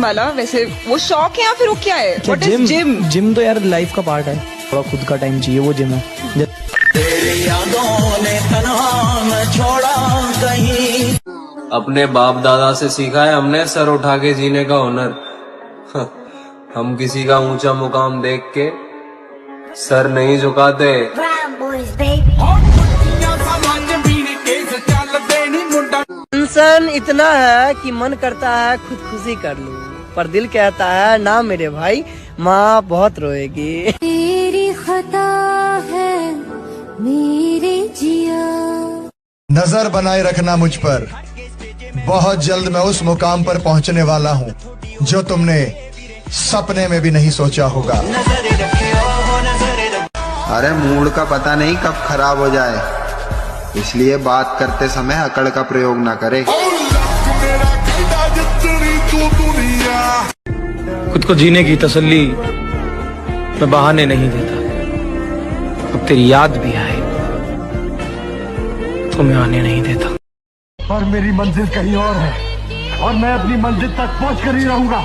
वाला वैसे वो शौक है या फिर वो क्या है? What is gym? जिम तो यार लाइफ का पार्ट है, थोड़ा खुद का टाइम चाहिए, वो जिम है। तेरी यादों ने तन्हा न छोड़ा कहीं। अपने बाप दादा से सीखा है हमने सर उठा के जीने का हुनर। हम किसी का ऊंचा मुकाम देख के सर नहीं झुकाते। टेंशन इतना है कि मन करता है खुदकुशी कर लूं, पर दिल कहता है ना मेरे भाई, माँ बहुत रोएगी। तेरी खता है मेरे जिया। नजर बनाए रखना मुझ पर, बहुत जल्द मैं उस मुकाम पर पहुंचने वाला हूं जो तुमने सपने में भी नहीं सोचा होगा। अरे मूड का पता नहीं कब खराब हो जाए, इसलिए बात करते समय अकड़ का प्रयोग ना करे। खुद को जीने की तसल्ली मैं बहाने नहीं देता। अब तेरी याद भी आए तो मैं आने नहीं देता। और मेरी मंजिल कहीं और है और मैं अपनी मंजिल तक पहुंच कर ही रहूंगा।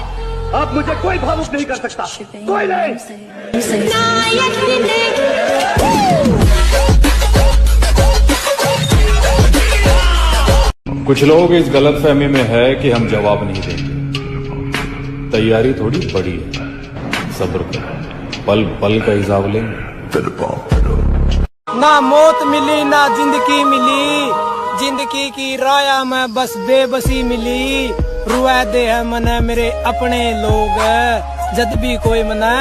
अब मुझे कोई भावुक नहीं कर सकता, कोई नहीं। कुछ लोग इस गलतफहमी में है कि हम जवाब नहीं देंगे। तैयारी थोड़ी बड़ी है, सब्र करो, पल पल का हिसाब लेंगे। ना मौत मिली ना जिंदगी मिली, जिंदगी की राया में बस बेबसी मिली। रुआ दे है मना मेरे अपने लोग, जद भी कोई मना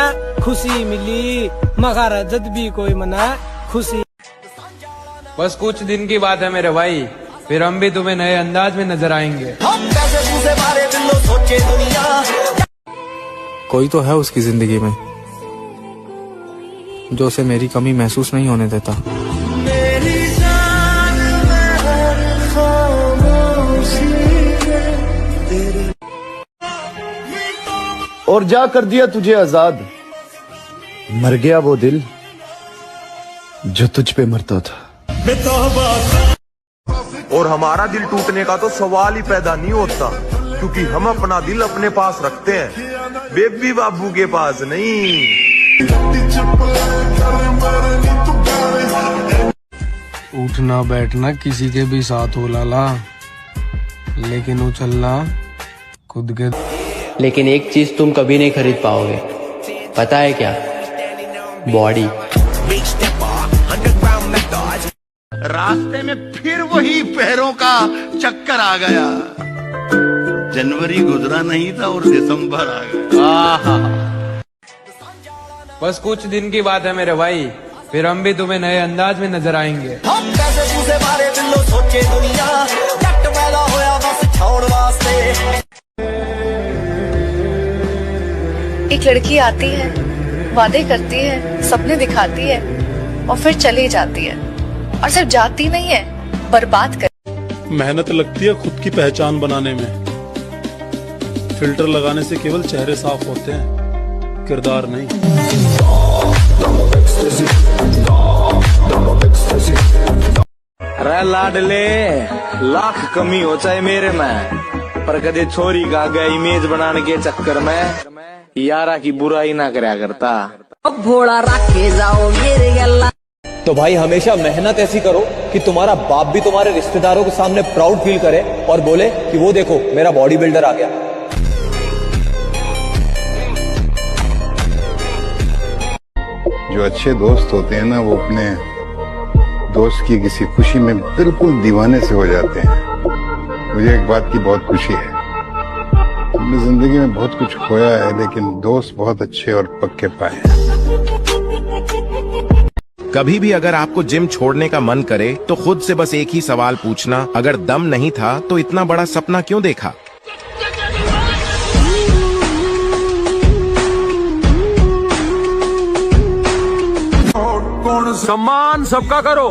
खुशी मिली, मगर जद भी कोई मना खुशी। बस कुछ दिन की बात है मेरे भाई, फिर हम भी तुम्हें नए अंदाज में नजर आएंगे। कोई तो है उसकी जिंदगी में जो उसे मेरी कमी महसूस नहीं होने देता। और जा कर दिया तुझे आजाद, मर गया वो दिल जो तुझ पे मरता था। और हमारा दिल टूटने का तो सवाल ही पैदा नहीं होता, क्योंकि हम अपना दिल अपने पास रखते हैं, बेबी बाबू के पास नहीं। उठना बैठना किसी के भी साथ हो लाला, लेकिन उछलना खुद के। लेकिन एक चीज तुम कभी नहीं खरीद पाओगे, पता है क्या? बॉडी। रास्ते में फिर वही पैरों का चक्कर आ गया। जनवरी गुजरा नहीं था और दिसंबर आ गया। बस कुछ दिन की बात है मेरे भाई, फिर हम भी तुम्हें नए अंदाज में नजर आएंगे। एक लड़की आती है, वादे करती है, सपने दिखाती है और फिर चली जाती है, और सिर्फ जाती नहीं है, बर्बाद कर। मेहनत लगती है खुद की पहचान बनाने में। फिल्टर लगाने से केवल चेहरे साफ होते हैं, किरदार नहीं। अरे लाडले, लाख कमी हो चाहे मेरे में, पर कदे छोरी का गया इमेज बनाने के चक्कर में यारा की बुराई ना करया करता। अब भोला रखे जाओ मेरे गल्ला। तो भाई हमेशा मेहनत ऐसी करो कि तुम्हारा बाप भी तुम्हारे रिश्तेदारों के सामने प्राउड फील करे और बोले कि वो देखो मेरा बॉडी बिल्डर आ गया। जो अच्छे दोस्त होते हैं ना, वो अपने दोस्त की किसी खुशी में बिल्कुल दीवाने से हो जाते हैं। मुझे एक बात की बहुत खुशी है, हमने जिंदगी में बहुत कुछ खोया है, लेकिन दोस्त बहुत अच्छे और पक्के पाए हैं। कभी भी अगर आपको जिम छोड़ने का मन करे तो खुद से बस एक ही सवाल पूछना, अगर दम नहीं था तो इतना बड़ा सपना क्यों देखा? सम्मान सबका करो,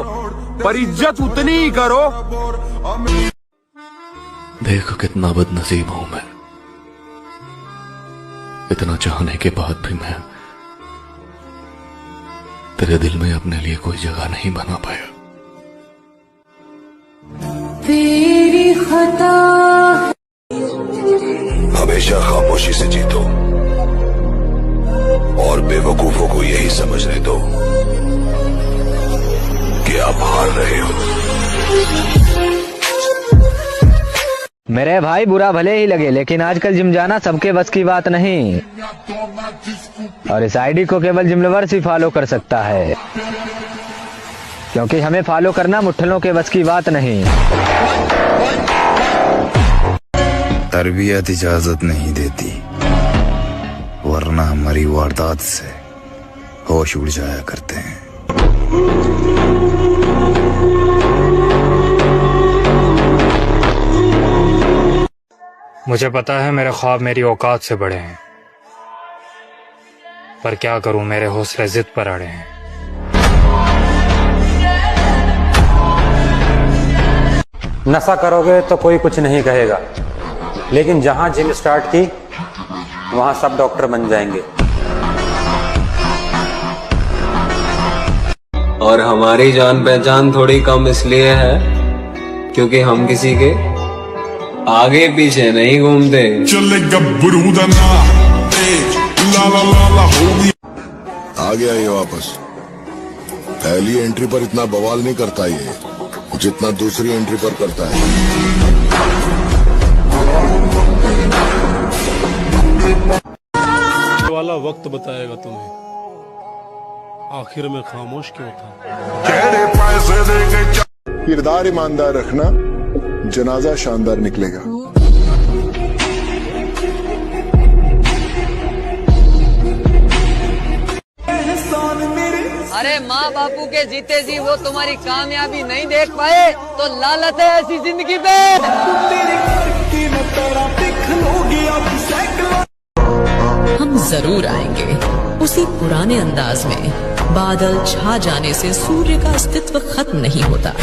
पर इज्जत उतनी ही करो। देखो कितना बदनसीब हूं मैं, इतना चाहने के बाद भी मैं तेरे दिल में अपने लिए कोई जगह नहीं बना पाया। तेरी खता हमेशा खामोशी खामोशी से जीतो और बेवकूफों को यही समझने दो कि आप हार रहे हो। मेरे भाई बुरा भले ही लगे, लेकिन आजकल जिम जाना सबके बस की बात नहीं, और इस आईडी को केवल जिम लवर्स ही फॉलो कर सकता है, क्योंकि हमें फॉलो करना मुट्ठलों के बस की बात नहीं। तरबियत इजाजत नहीं देती, वरना हमारी वारदात से होश उड़ जाया करते हैं। मुझे पता है मेरे ख्वाब मेरी औकात से बड़े हैं, पर क्या करूं, मेरे हौसले जिद पर अड़े हैं। नशा करोगे तो कोई कुछ नहीं कहेगा, लेकिन जहां जिम स्टार्ट की वहां सब डॉक्टर बन जाएंगे। और हमारी जान पहचान थोड़ी कम इसलिए है क्योंकि हम किसी के आगे पीछे नहीं घूमते। आ गया ये वापस। पहली एंट्री पर इतना बवाल नहीं करता ये जितना दूसरी एंट्री पर करता है। वाला वक्त बताएगा तुम्हें आखिर में खामोश क्यों था। किरदार ईमानदार रखना, जनाजा शानदार निकलेगा। अरे माँ बापू के जीते जी वो तुम्हारी कामयाबी नहीं देख पाए तो लालच है ऐसी जिंदगी पे। हम जरूर आएंगे उसी पुराने अंदाज में। बादल छा जाने से सूर्य का अस्तित्व खत्म नहीं होता।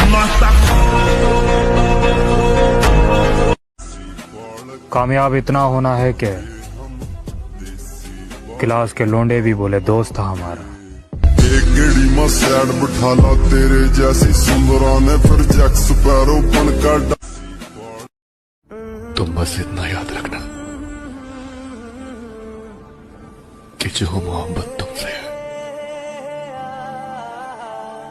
कामयाब इतना होना है कि क्लास के लोंडे भी बोले दोस्त था हमारा। एक गेड़ी में सैड बिठाला तेरे जैसी सुंदरा ने फिर जैक स्पैरो बनकर। तुम बस इतना याद रखना कि जो मोहब्बत तुमसे है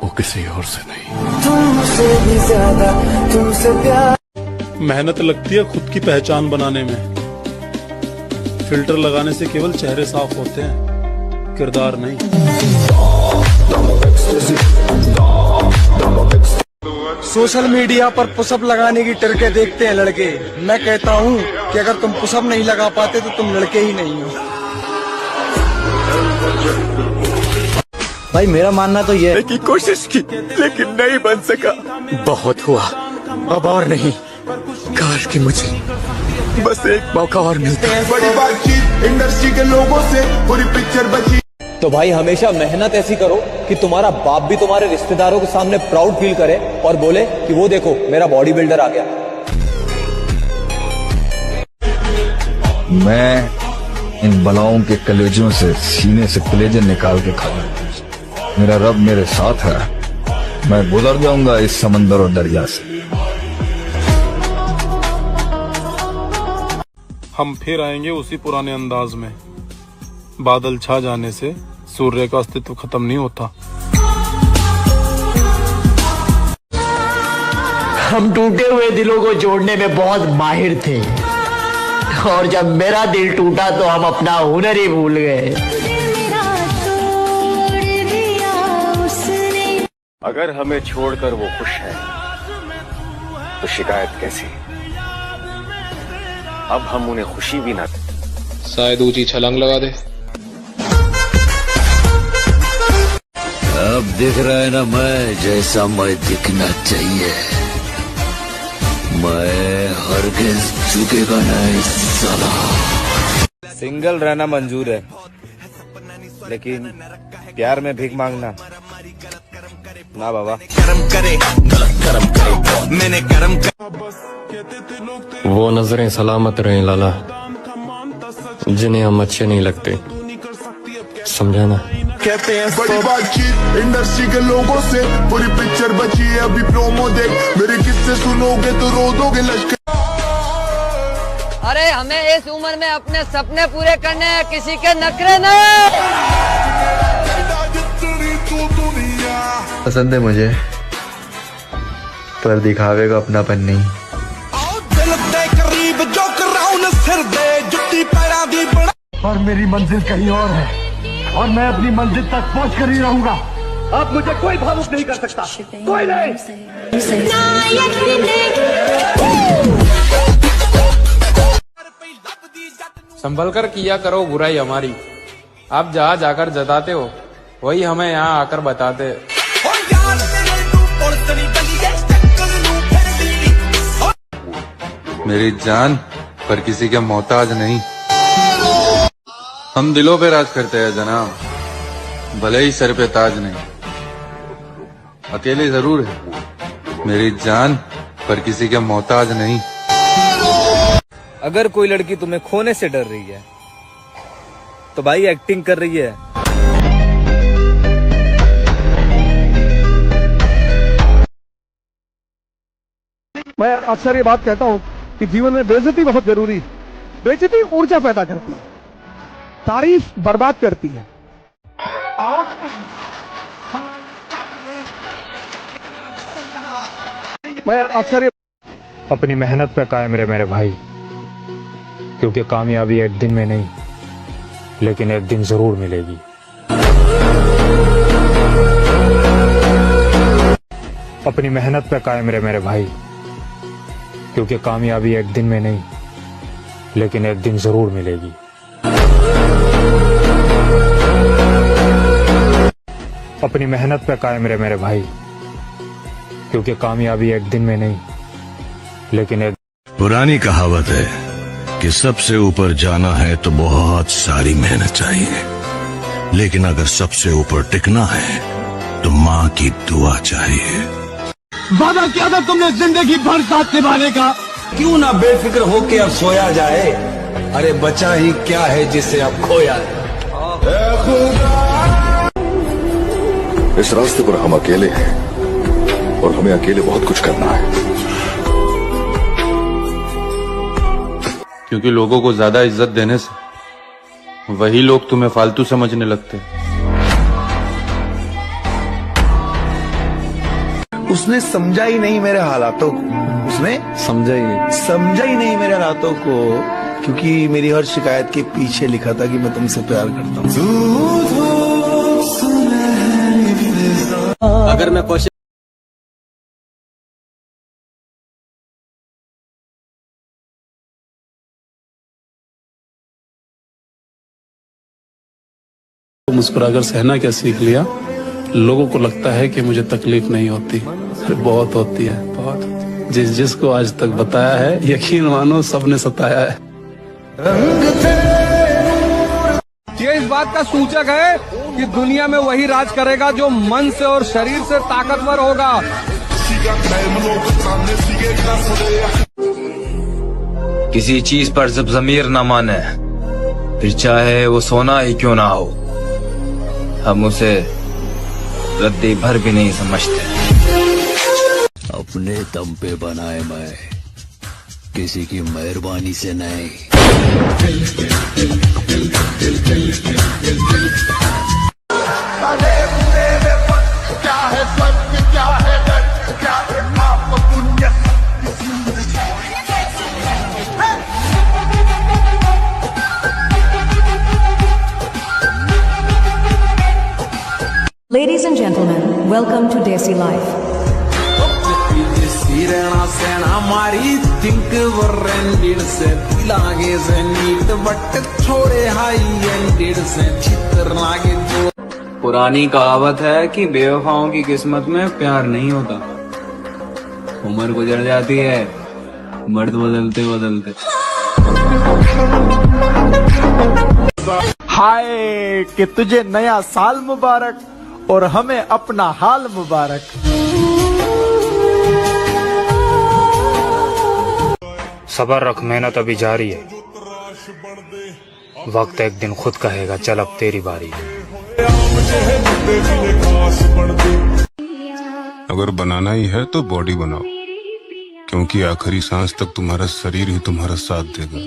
वो किसी और से नहीं। तुमसे भी ज्यादा तुमसे प्यार। मेहनत लगती है खुद की पहचान बनाने में। फिल्टर लगाने से केवल चेहरे साफ होते हैं, किरदार नहीं। सोशल मीडिया पर पुशअप लगाने की ट्रिकें देखते हैं लड़के। मैं कहता हूँ कि अगर तुम पुशअप नहीं लगा पाते तो तुम लड़के ही नहीं हो। भाई मेरा मानना तो ये की कोशिश की लेकिन नहीं बन सका। बहुत हुआ, अब और नहीं। काश कि मुझे बस एक मौका और मिलता। बड़ी बातचीत इंडस्ट्री के लोगों से पूरी पिक्चर बची। तो भाई हमेशा मेहनत ऐसी करो कि तुम्हारा बाप भी तुम्हारे रिश्तेदारों के सामने प्राउड फील करे और बोले कि वो देखो मेरा बॉडी बिल्डर आ गया। मैं इन बलाओं के कलेजों से सीने से कलेजे निकाल के खा लूं। मेरा रब मेरे साथ है, मैं गुजर जाऊंगा इस समंदर और दरिया से। हम फिर आएंगे उसी पुराने अंदाज में। बादल छा जाने से सूर्य का अस्तित्व खत्म नहीं होता। हम टूटे हुए दिलों को जोड़ने में बहुत माहिर थे, और जब मेरा दिल टूटा तो हम अपना हुनर ही भूल गए। अगर हमें छोड़कर वो खुश है तो शिकायत कैसी। अब हम उन्हें खुशी भी ना दें। शायद ऊंची छलांग लगा दे। अब दिख रहा है ना मैं जैसा मैं दिखना चाहिए। मैं हरगिज झुकेगा नहीं साला। सिंगल रहना मंजूर है, लेकिन प्यार में भीख मांगना ना बाबा। वो नजरें सलामत रहें लाला जिन्हें हम अच्छे नहीं लगते, समझा ना। कहते हैं बड़ी बातचीत इंडस्ट्री के लोगों से पूरी पिक्चर बची है अभी प्रोमो देख। मेरे किस्से सुनोगे तो रो दोगे लश्कर। अरे हमें इस उम्र में अपने सपने पूरे करने हैं, किसी के नखरे नहीं। पसंद है मुझे, पर दिखावे का अपनापन नहीं। और मेरी मंजिल कहीं और है, और मैं अपनी मंजिल तक पहुंच कर ही रहूंगा। अब मुझे कोई भावुक नहीं कर सकता, कोई नहीं। संभल कर किया करो बुराई हमारी, आप जहाँ जाकर जताते हो वही हमें यहाँ आकर बताते। मेरी जान पर किसी के मोहताज नहीं। हम दिलों पे राज करते हैं जनाब, भले ही सर पे ताज नहीं। अकेले जरूर है मेरी जान, पर किसी के मोहताज नहीं। अगर कोई लड़की तुम्हें खोने से डर रही है तो भाई एक्टिंग कर रही है। मैं अक्सर ये बात कहता हूँ कि जीवन में बेइज्जती बहुत जरूरी है। बेइज्जती ऊर्जा पैदा करती है, तारीफ बर्बाद करती है। मैं अक्सर अपनी मेहनत पे कायम रहे मेरे भाई, क्योंकि कामयाबी एक दिन में नहीं लेकिन एक दिन जरूर मिलेगी। अपनी मेहनत पे कायम रहे मेरे भाई, क्योंकि कामयाबी एक दिन में नहीं लेकिन एक दिन जरूर मिलेगी। अपनी मेहनत पे कायम रहे मेरे भाई, क्योंकि कामयाबी एक दिन में नहीं लेकिन एक। पुरानी कहावत है कि सबसे ऊपर जाना है तो बहुत सारी मेहनत चाहिए, लेकिन अगर सबसे ऊपर टिकना है तो माँ की दुआ चाहिए। वादा किया था तुमने जिंदगी भर साथ निभाने का, क्यों ना बेफिक्र होके अब सोया जाए। अरे बचा ही क्या है जिससे अब खोया है। इस रास्ते पर हम अकेले हैं और हमें अकेले बहुत कुछ करना है। क्योंकि लोगों को ज्यादा इज्जत देने से वही लोग तुम्हें फालतू समझने लगते। उसने समझा ही नहीं मेरे हालातों को, उसने समझा ही नहीं मेरे हालातों को, क्योंकि मेरी हर शिकायत के पीछे लिखा था कि मैं तुमसे प्यार करता हूँ। अगर मैं क्वेश्चन मुस्कुराकर सहना क्या सीख लिया। लोगों को लगता है कि मुझे तकलीफ नहीं होती, बहुत होती है, बहुत होती है। जिसको आज तक बताया है, यकीन मानो सबने सताया है। ये इस बात का सूचक है कि दुनिया में वही राज करेगा जो मन से और शरीर से ताकतवर होगा। किसी चीज पर जब ज़मीर न माने, फिर चाहे वो सोना ही क्यों ना हो, हम उसे रद्दी भर भी नहीं समझते। अपने दम पे बनाए मैं, किसी की मेहरबानी से नहीं। Ladies and gentlemen, welcome to Desi Life. हमारी थिंक वरेंडिड से लागे से नीट बट छोड़े हाई एंडेड से चित्र लागे जो। पुरानी कहावत है कि बेवफाओं की किस्मत में प्यार नहीं होता। उम्र गुजर जाती है, मर्द बदलते बदलते। हाय कि तुझे नया साल मुबारक और हमें अपना हाल मुबारक। सबर रख, मेहनत अभी जारी है। वक्त एक दिन खुद कहेगा चल अब तेरी बारी। अगर बनाना ही है तो बॉडी बनाओ, क्योंकि आखिरी सांस तक तुम्हारा शरीर ही तुम्हारा साथ देगा।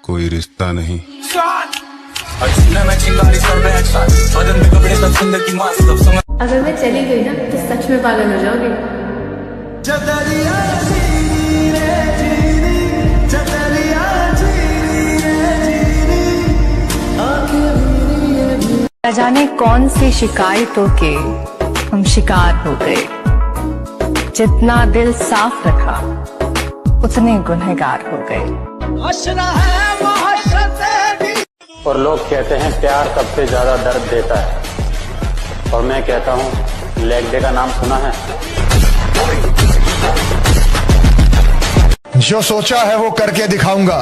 कोई रिश्ता नहीं। अगर मैं चली गई ना तो सच में पागल हो जाओगे। न जाने कौन सी शिकायतों के हम शिकार हो गए। जितना दिल साफ रखा उतने गुनहगार हो गए। और लोग कहते हैं प्यार सबसे ज्यादा दर्द देता है, और मैं कहता हूँ लेग डे का नाम सुना है? जो सोचा है वो करके दिखाऊंगा,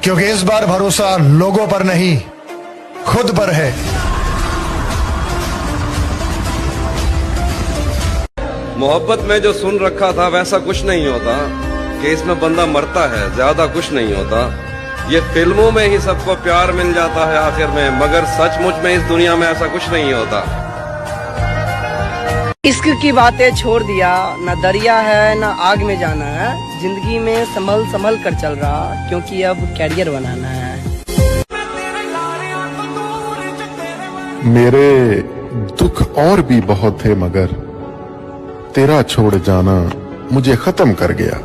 क्योंकि इस बार भरोसा लोगों पर नहीं खुद पर है। मोहब्बत में जो सुन रखा था वैसा कुछ नहीं होता, कि इसमें बंदा मरता है, ज्यादा कुछ नहीं होता। ये फिल्मों में ही सबको प्यार मिल जाता है आखिर में, मगर सचमुच में इस दुनिया में ऐसा कुछ नहीं होता। इश्क की बातें छोड़ दिया, न दरिया है न आग में जाना है। जिंदगी में संभल संभल कर चल रहा, क्योंकि अब कैरियर बनाना है। मेरे दुख और भी बहुत थे, मगर तेरा छोड़ जाना मुझे खत्म कर गया।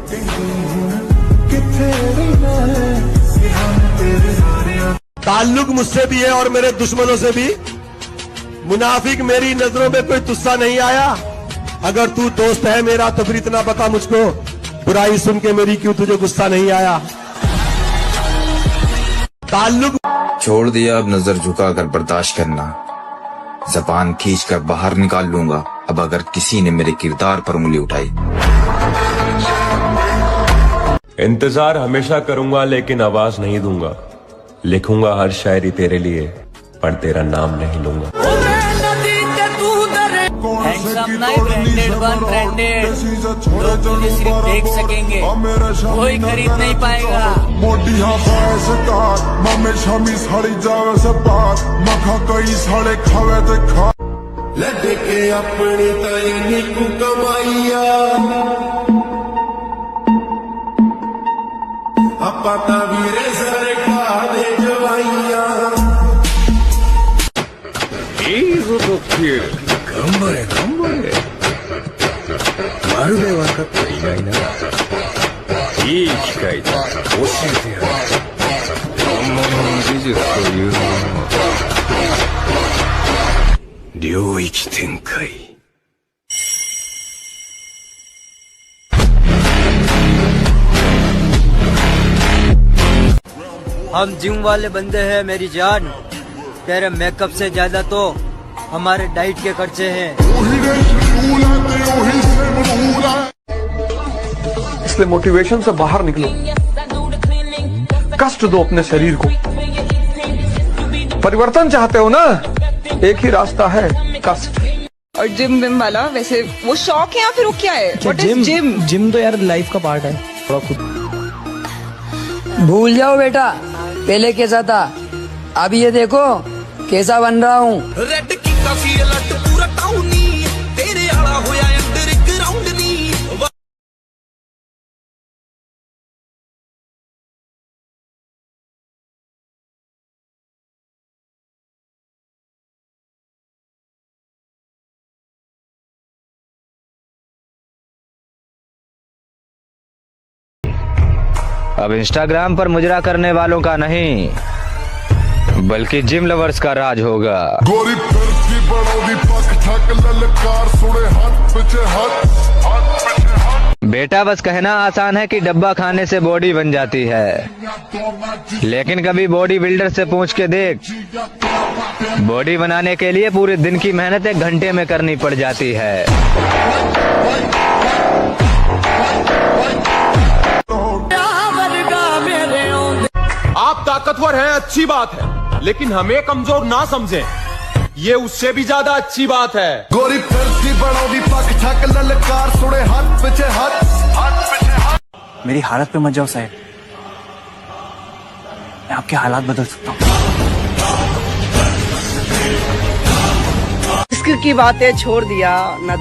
ताल्लुक मुझसे भी है और मेरे दुश्मनों से भी। मुनाफिक मेरी नजरों में कोई तुस्सा नहीं आया। अगर तू दोस्त है मेरा तो फिर इतना बता मुझको, बुराई सुन के मेरी क्यों तुझे गुस्सा नहीं आया। ताल्लुक छोड़ दिया अब नजर झुकाकर बर्दाश्त करना, जबान खींच कर बाहर निकाल लूंगा अब अगर किसी ने मेरे किरदार पर उंगली उठाई। इंतजार हमेशा करूंगा लेकिन आवाज नहीं दूंगा। लिखूंगा हर शायरी तेरे लिए, पर तेरा नाम नहीं लूंगा। लोग तुझे सिर्फ देख सकेंगे, कोई खरीद नहीं पाएगा। लड़के अपनी तयनी को कमाइया, अपना वीरे सरकार दे जवाइया। गंबरे गंबरे मारुबे वकात्तेいないな。いい機会だ。教えてやる。本物の技術というものは領域展開。हम जिम वाले बंदे हैं मेरी जान, तेरे मेकअप से ज्यादा तो हमारे डाइट के खर्चे हैं। इसलिए मोटिवेशन से बाहर निकलो, कष्ट दो अपने शरीर को। परिवर्तन चाहते हो ना, एक ही रास्ता है, कष्ट। और जिम विम वाला वैसे वो शौक है या फिर वो क्या है? What is gym? जिम तो यार लाइफ का पार्ट है। भूल जाओ बेटा पहले कैसा था, अब ये देखो कैसा बन रहा हूँ। रेड की काफी अलर्ट पूरा टाउन नी, तेरे आला होया अंडरग्राउंड नी। अब इंस्टाग्राम पर मुजरा करने वालों का नहीं, बल्कि जिम लवर्स का राज होगा। गोरी फिरती बड़ोदी पक ठक ललकार सुने हाथ पीछे हाथ। बेटा बस कहना आसान है कि डब्बा खाने से बॉडी बन जाती है, लेकिन कभी बॉडी बिल्डर से पूछ के देख, बॉडी बनाने के लिए पूरे दिन की मेहनत 1 घंटे में करनी पड़ जाती है। आप ताकतवर हैं, अच्छी बात है, लेकिन हमें कमजोर ना समझें, ये उससे भी ज्यादा अच्छी बात है। गोरी फिरती बड़ोदी पक ठक ललकार सुने हाथ पीछे हाथ। मेरी हालत पे मत जाओ साहब, मैं आपके हालात बदल सकता हूँ। इश्क की बातें छोड़ दिया, न